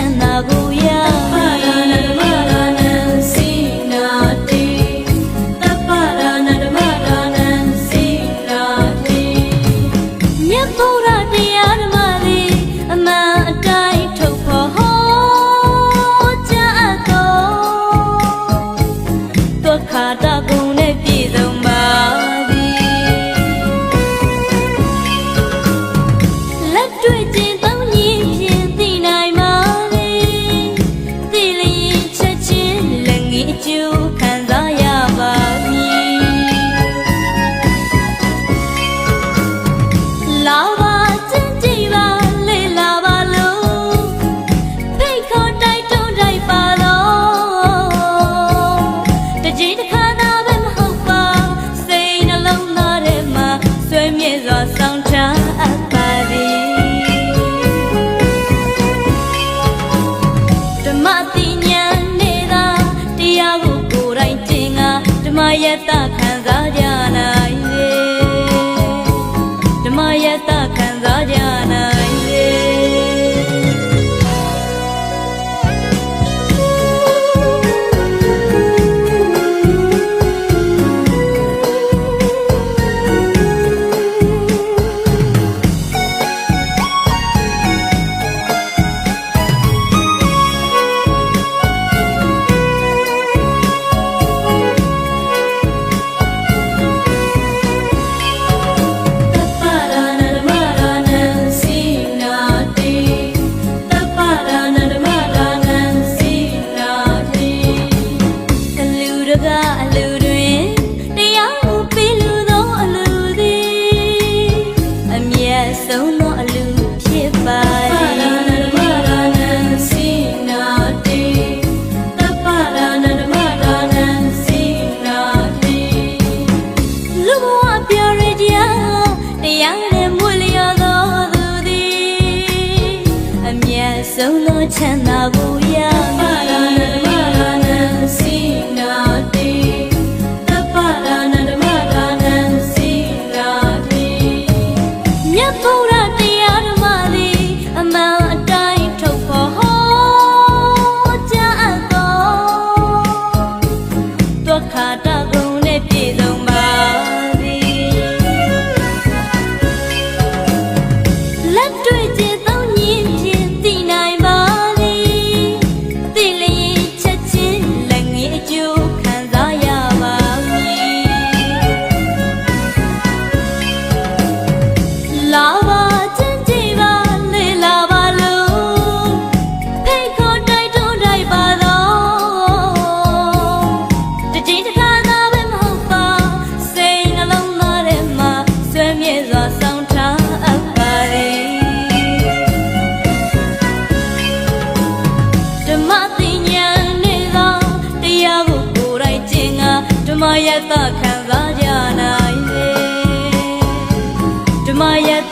မ်းသာကိုရပါရဏဓမ္မဒါနံစိနာတိတပ္ပဒါနဓမ္မဒါနံစိနာတိမြတ်ဗုဒ္ဓတရားဓမ္မသည်အမှန်အတိုင်းထုတ်ဖော်ဟောကြားအပ်သောဒုက္ခတာဂုဏ်နဲ့ပြည့်စုံပါသည်လက်တွေ့ကျင့်သုံးရင်းဖြင့်သိနိုင်ပါသည်သိလျင်ချက်ချင်းလက်ငယ်အကျိုးခံစားရပါမည်လာပါကျင့်ကြည်ပါလေ့လာပါလို့ဖိတ်ခေါ်တိုက်တွန်းတိုက်ပါတော့တကြည်တစ်ခါသာပဲမဟုတ်ပါစိတ်နှလုံးသားထဲမှာဆွေမြဲစွာဆောင်ထားအပ်ပါသည်ဓမ္မတိညာနေသာတရားကိုကိုယ်တိုင်ကျင့်ကဓမ္မယတ္တခံစားကြနိုင်လေဓမ္မယတ္တခံစားကြနိုင်လေအလူတွင်တရားကိုပေးလူသောအလူသည်အမျက်ဆုံးသောအလူဖြစ်ပါသည်ဓမ္မဒါနံစိနာတိတပ္ပဒါနဓမ္မဒါနံစိနာတိလူဘဝပြောရတရားတရားနဲ့မွေလျော်သောသူသည်အမျက်ဆုံးသောချမ်းသာကိုရပါသည်လာပါကျင့်ကြည်ပါလေ့လာပါလို့ဖိတ်ခေါ်တိုက်တွန်းတိုက်ပါတော့တကြည်တစ်ခါသာပဲမဟုတ်ပါစိတ်နှလုံးသားထဲမှာဆွေမြဲစွာဆောင်ထားအပ်ပါသည်ဓမ္မသိဉာဏ်နဲ့သာတရားကိုကိုယ်တိုင်ကျင့်ကဓမ္မယတ္တခံစားကြနိုင်လေဓမ္မယတ္တ